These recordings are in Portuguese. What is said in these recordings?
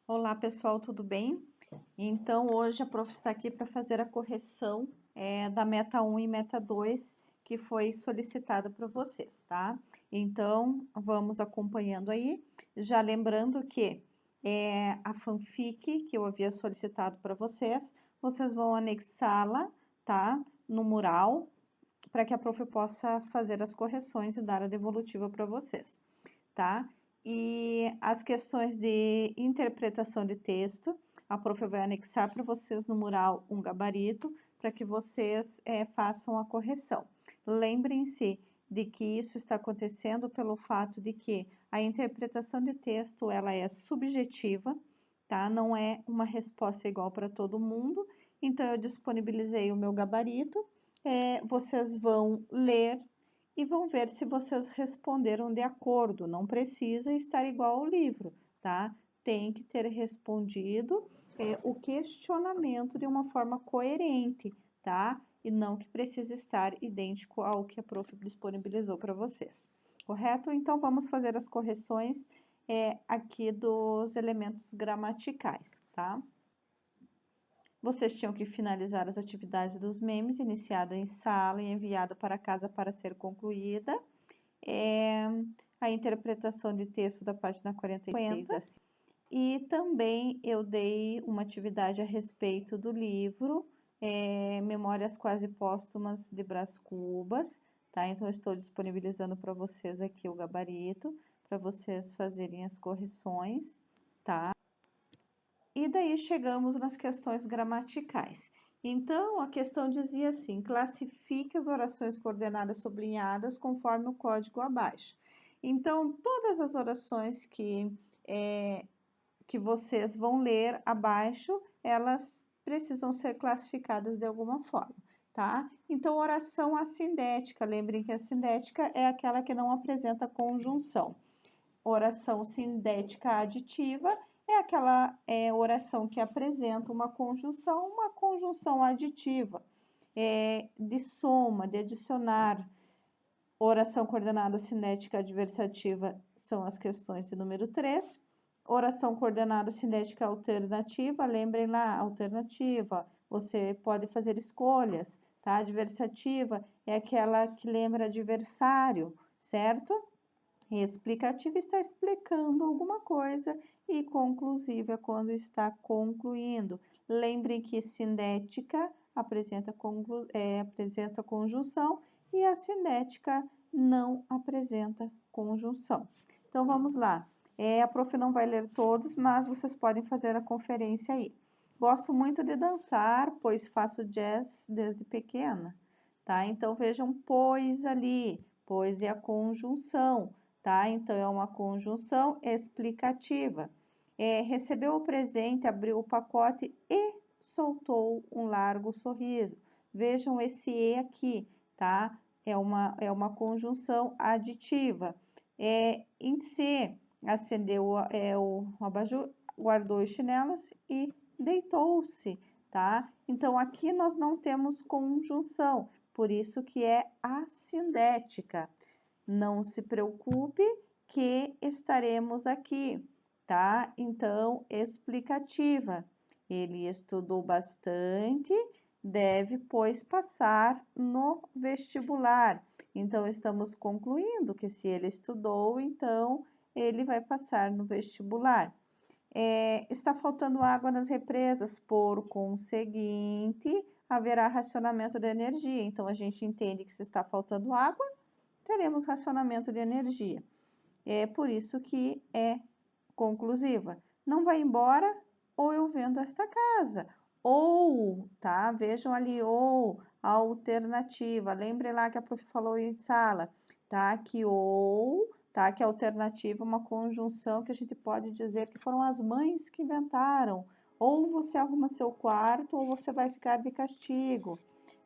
Olá pessoal, tudo bem? Então hoje a prof está aqui para fazer a correção da meta 1 e meta 2 que foi solicitado para vocês, tá? Então vamos acompanhando aí, já lembrando que a fanfic que eu havia solicitado para vocês, vocês vão anexá-la, tá? No mural, para que a prof possa fazer as correções e dar a devolutiva para vocês, tá? E as questões de interpretação de texto, a prof vai anexar para vocês no mural um gabarito para que vocês façam a correção. Lembrem-se de que isso está acontecendo pelo fato de que a interpretação de texto ela é subjetiva, tá? Não é uma resposta igual para todo mundo. Então eu disponibilizei o meu gabarito, vocês vão ler e vão ver se vocês responderam de acordo. Não precisa estar igual ao livro, tá? Tem que ter respondido o questionamento de uma forma coerente, tá? E não que precise estar idêntico ao que a prof disponibilizou para vocês, correto? Então vamos fazer as correções aqui dos elementos gramaticais, tá? Vocês tinham que finalizar as atividades dos memes, iniciada em sala e enviada para casa para ser concluída. A interpretação de texto da página 46 assim. E também eu dei uma atividade a respeito do livro Memórias Quase Póstumas de Brás Cubas, tá? Então eu estou disponibilizando para vocês aqui o gabarito, para vocês fazerem as correções, tá? E daí chegamos nas questões gramaticais. Então, a questão dizia assim: classifique as orações coordenadas sublinhadas conforme o código abaixo. Então, todas as orações que vocês vão ler abaixo, elas precisam ser classificadas de alguma forma, tá? Então, oração assindética, lembrem que a sindética é aquela que não apresenta conjunção. Oração sindética aditiva é aquela oração que apresenta uma conjunção aditiva, de soma, de adicionar. Oração coordenada cinética adversativa são as questões de número 3. Oração coordenada cinética alternativa, lembrem lá, alternativa, você pode fazer escolhas, tá? Adversativa é aquela que lembra adversário, certo? Explicativa está explicando alguma coisa e conclusiva quando está concluindo. Lembrem que cinética apresenta conjunção e a cinética não apresenta conjunção. Então vamos lá. A prof não vai ler todos, mas vocês podem fazer a conferência aí. Gosto muito de dançar, pois faço jazz desde pequena, tá? Então vejam pois ali, pois é a conjunção, tá? Então é uma conjunção explicativa. Recebeu o presente, abriu o pacote e soltou um largo sorriso. Vejam esse e aqui, tá? É uma conjunção aditiva. Em C, acendeu o abajur, guardou os chinelos e deitou-se, tá? Então aqui nós não temos conjunção, por isso que é assindética. Não se preocupe que estaremos aqui, tá? Então, explicativa. Ele estudou bastante, deve, pois, passar no vestibular. Então, estamos concluindo que se ele estudou, então ele vai passar no vestibular. Está faltando água nas represas, por conseguinte, haverá racionamento de energia. Então, a gente entende que se está faltando água, teremos racionamento de energia. É por isso que é conclusiva. Não vai embora ou eu vendo esta casa. Ou, tá? Vejam ali, ou, a alternativa. Lembrem lá que a prof falou em sala, tá? Que ou, tá? Que a alternativa é uma conjunção que a gente pode dizer que foram as mães que inventaram. Ou você arruma seu quarto ou você vai ficar de castigo,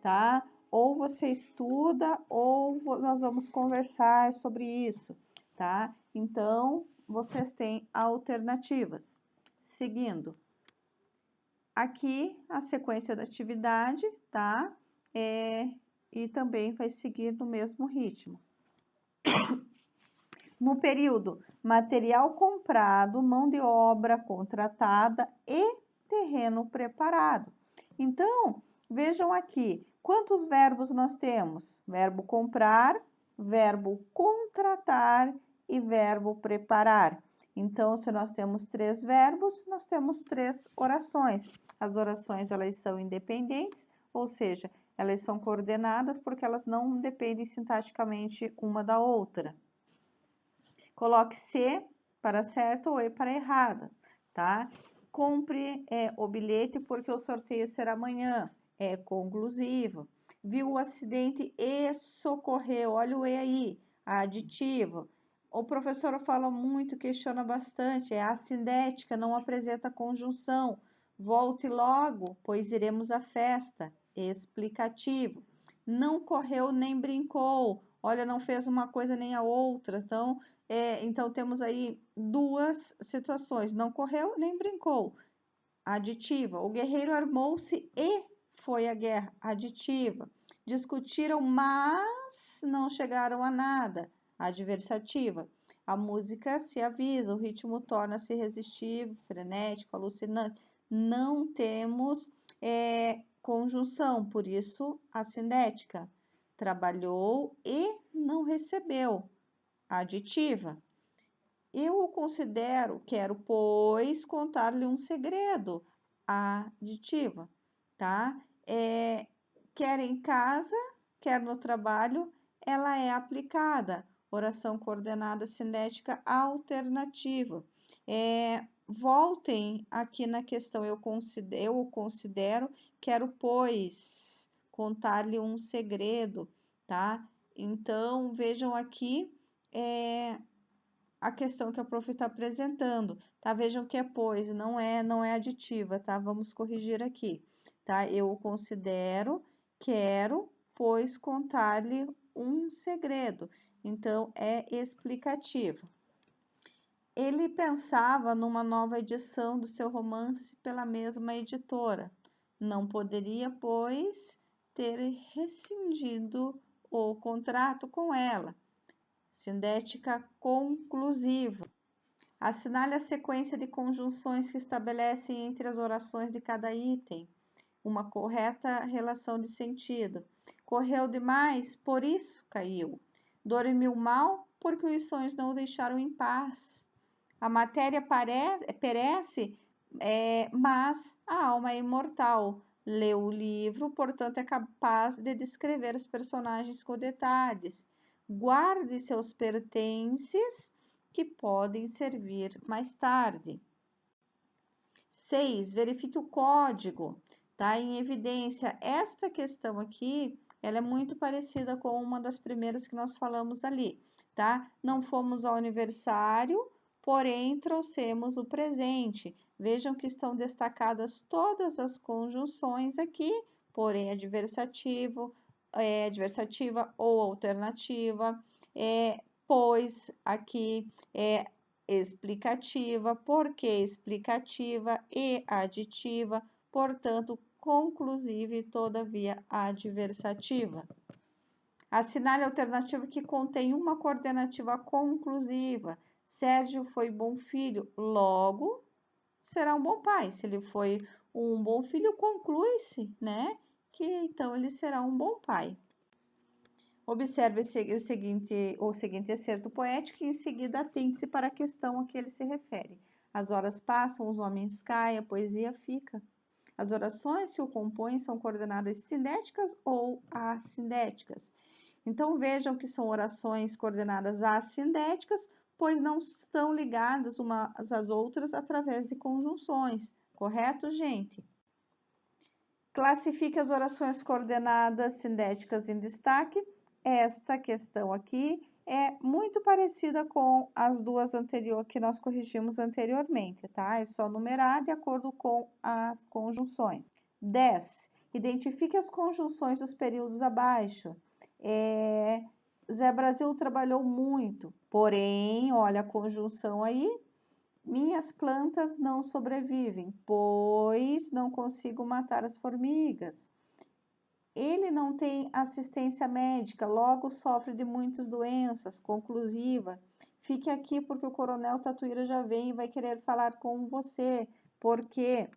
tá? Ou você estuda ou nós vamos conversar sobre isso, tá? Então, vocês têm alternativas. Seguindo. Aqui, a sequência da atividade, tá? E também vai seguir no mesmo ritmo. No período, material comprado, mão de obra contratada e terreno preparado. Então, vejam aqui, quantos verbos nós temos? Verbo comprar, verbo contratar e verbo preparar. Então, se nós temos 3 verbos, nós temos 3 orações. As orações, elas são independentes, ou seja, elas são coordenadas porque elas não dependem sintaticamente uma da outra. Coloque C para certo ou E para errada, tá? Compre o bilhete porque o sorteio será amanhã. É conclusivo. Viu o acidente e socorreu. Olha o E aí, aditivo. O professor fala muito, questiona bastante. É assindética, não apresenta conjunção. Volte logo, pois iremos à festa. Explicativo. Não correu nem brincou. Olha, não fez uma coisa nem a outra. Então, temos aí 2 situações. Não correu nem brincou. Aditiva. O guerreiro armou-se e foi à guerra. Aditiva. Discutiram, mas não chegaram a nada. Adversativa. A música se avisa, o ritmo torna-se irresistível, frenético, alucinante. Não temos conjunção, por isso assindética. Trabalhou e não recebeu. Aditiva. Eu o considero, quero, pois, contar-lhe um segredo. Aditiva, tá? Quer em casa, quer no trabalho, ela é aplicada. Oração coordenada cinética alternativa. Voltem aqui na questão, eu o considero, quero, pois, contar-lhe um segredo, tá? Então, vejam aqui, a questão que a prof está apresentando, tá? Vejam que é pois, não é aditiva, tá? Vamos corrigir aqui, tá? Eu o considero, quero, pois, contar-lhe um segredo. Então, é explicativo. Ele pensava numa nova edição do seu romance pela mesma editora. Não poderia, pois, ter rescindido o contrato com ela. Sindética conclusiva. Assinale a sequência de conjunções que estabelecem entre as orações de cada item uma correta relação de sentido. Correu demais, por isso caiu. Dormiu mal, porque os sonhos não o deixaram em paz. A matéria perece, mas a alma é imortal. Leu o livro, portanto, é capaz de descrever os personagens com detalhes. Guarde seus pertences que podem servir mais tarde. 6. Verifique o código. Tá em evidência. Esta questão aqui, ela é muito parecida com uma das primeiras que nós falamos ali, tá? Não fomos ao aniversário, porém trouxemos o presente. Vejam que estão destacadas todas as conjunções aqui, porém adversativa ou alternativa, pois aqui é explicativa, porque explicativa e aditiva, portanto, conclusiva e, todavia, adversativa. Assinale a alternativa que contém uma coordenativa conclusiva. Sérgio foi bom filho, logo será um bom pai. Se ele foi um bom filho, conclui-se, né? Que então ele será um bom pai. Observe o seguinte excerto poético e em seguida atente-se para a questão a que ele se refere. As horas passam, os homens caem, a poesia fica. As orações que o compõem são coordenadas sindéticas ou assindéticas. Então vejam que são orações coordenadas assindéticas, pois não estão ligadas umas às outras através de conjunções. Correto, gente? Classifique as orações coordenadas sindéticas em destaque. Esta questão aqui é muito parecida com as duas que nós corrigimos anteriormente, tá? É só numerar de acordo com as conjunções. 10. Identifique as conjunções dos períodos abaixo. Zé Brasil trabalhou muito, porém, olha a conjunção aí. Minhas plantas não sobrevivem, pois não consigo matar as formigas. Ele não tem assistência médica, logo sofre de muitas doenças. Conclusiva. fique aqui porque o Coronel Tatuíra já vem e vai querer falar com você. Porque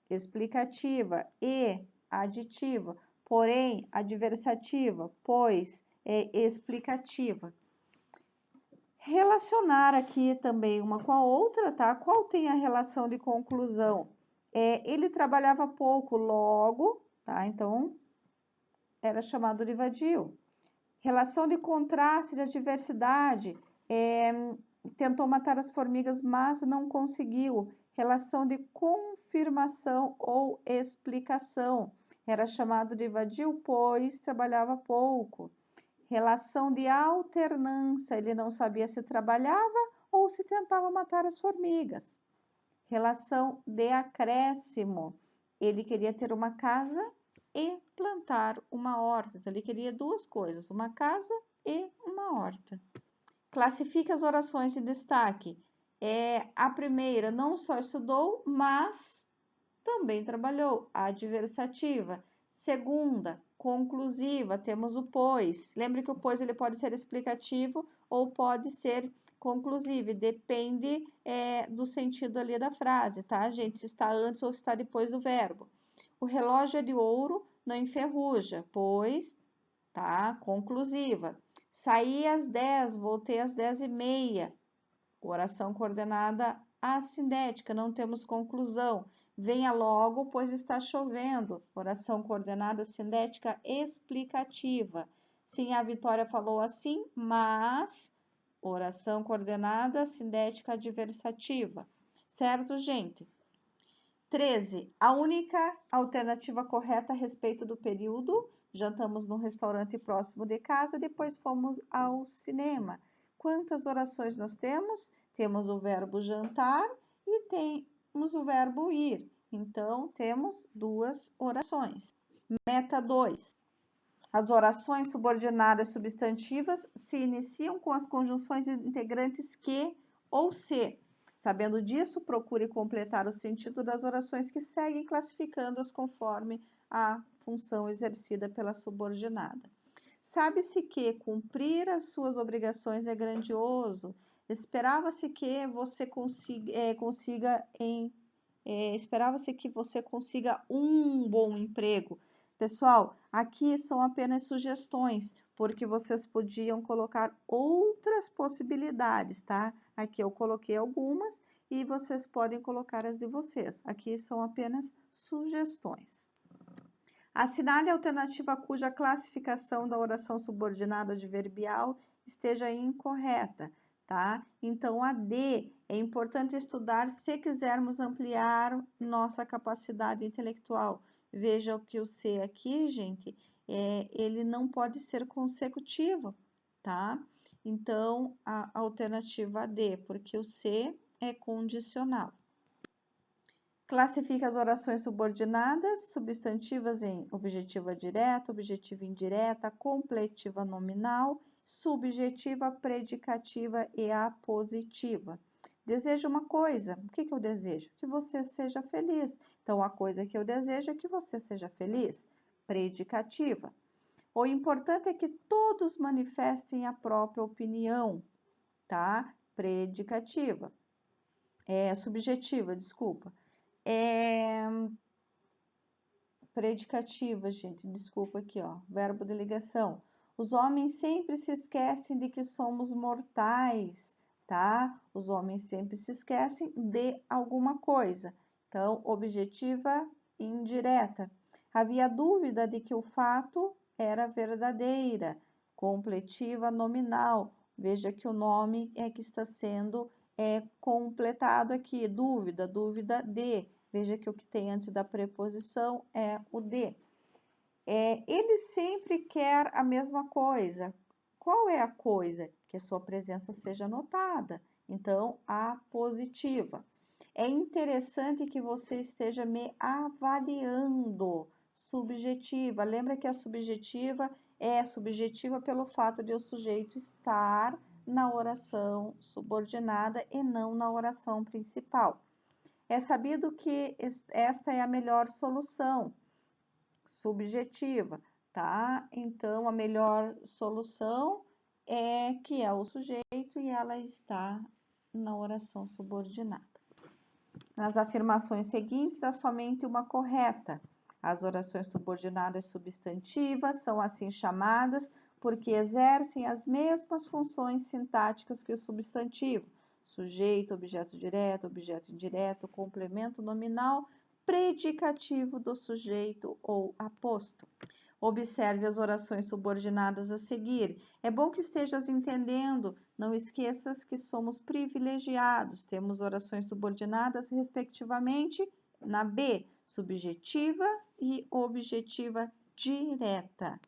explicativa e aditiva, porém adversativa, pois é explicativa. Relacionar aqui também uma com a outra, tá? Qual tem a relação de conclusão? Ele trabalhava pouco, logo, tá? Então, era chamado de vadio. Relação de contraste, de adversidade, tentou matar as formigas, mas não conseguiu. Relação de confirmação ou explicação, era chamado de vadio, pois trabalhava pouco. Relação de alternância, ele não sabia se trabalhava ou se tentava matar as formigas. Relação de acréscimo, ele queria ter uma casa e plantar uma horta. Então, ele queria duas coisas, uma casa e uma horta. Classifica as orações em destaque. A primeira não só estudou, mas também trabalhou. A adversativa. Segunda, conclusiva, temos o pois. Lembre que o pois ele pode ser explicativo ou pode ser conclusivo. Depende do sentido ali da frase, tá, gente? Se está antes ou se está depois do verbo. O relógio é de ouro, não enferruja, pois, tá, conclusiva. Saí às 10, voltei às 10h30. Oração coordenada assindética, não temos conclusão. Venha logo, pois está chovendo. Oração coordenada assindética explicativa. Sim, a Vitória falou assim, mas oração coordenada assindética adversativa. Certo, gente? 13. A única alternativa correta a respeito do período. Jantamos num restaurante próximo de casa, depois fomos ao cinema. Quantas orações nós temos? Temos o verbo jantar e temos o verbo ir. Então, temos duas orações. Meta 2. As orações subordinadas substantivas se iniciam com as conjunções integrantes que ou se. Sabendo disso, procure completar o sentido das orações que seguem, classificando-as conforme a função exercida pela subordinada. Sabe-se que cumprir as suas obrigações é grandioso. Esperava-se que você esperava-se que você consiga um bom emprego. Pessoal, aqui são apenas sugestões, porque vocês podiam colocar outras possibilidades, tá? Aqui eu coloquei algumas e vocês podem colocar as de vocês. Aqui são apenas sugestões. Assinale a alternativa cuja classificação da oração subordinada adverbial esteja incorreta, tá? Então, a D é importante estudar se quisermos ampliar nossa capacidade intelectual. Veja que o C aqui, gente, ele não pode ser consecutivo, tá? Então, a alternativa D, porque o C é condicional. Classifica as orações subordinadas, substantivas em objetiva direta, objetiva indireta, completiva nominal, subjetiva, predicativa e apositiva. Desejo uma coisa. O que eu desejo? Que você seja feliz. Então, a coisa que eu desejo é que você seja feliz. Predicativa. O importante é que todos manifestem a própria opinião, tá? Predicativa. Subjetiva, desculpa. Predicativa, gente, desculpa aqui, ó, verbo de ligação. Os homens sempre se esquecem de que somos mortais, tá? Os homens sempre se esquecem de alguma coisa. Então, objetiva indireta. Havia dúvida de que o fato era verdadeira. Completiva nominal. Veja que o nome é que está sendo completado aqui. Dúvida, dúvida de. Veja que o que tem antes da preposição é o de. Ele sempre quer a mesma coisa. Qual é a coisa? Que a sua presença seja notada. Então, a positiva. É interessante que você esteja me avaliando. Subjetiva. Lembra que a subjetiva é subjetiva pelo fato de o sujeito estar na oração subordinada e não na oração principal. É sabido que esta é a melhor solução, subjetiva, tá? Então, a melhor solução que é o sujeito e ela está na oração subordinada. Nas afirmações seguintes, há somente uma correta. As orações subordinadas substantivas são assim chamadas porque exercem as mesmas funções sintáticas que o substantivo: sujeito, objeto direto, objeto indireto, complemento nominal, predicativo do sujeito ou aposto. Observe as orações subordinadas a seguir. É bom que estejas entendendo. Não esqueças que somos privilegiados. Temos orações subordinadas, respectivamente, na B, subjetiva e objetiva direta.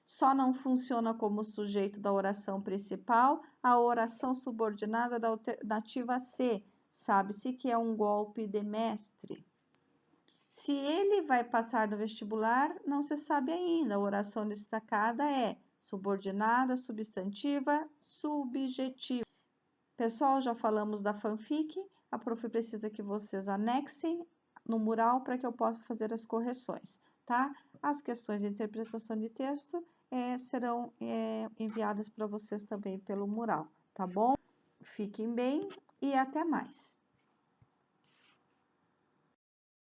Só não funciona como sujeito da oração principal a oração subordinada da alternativa C. Sabe-se que é um golpe de mestre. Se ele vai passar no vestibular, não se sabe ainda. A oração destacada é subordinada, substantiva, subjetiva. Pessoal, já falamos da fanfic. A prof precisa que vocês anexem no mural para que eu possa fazer as correções, tá? As questões de interpretação de texto serão enviadas para vocês também pelo mural, tá bom? Fiquem bem e até mais.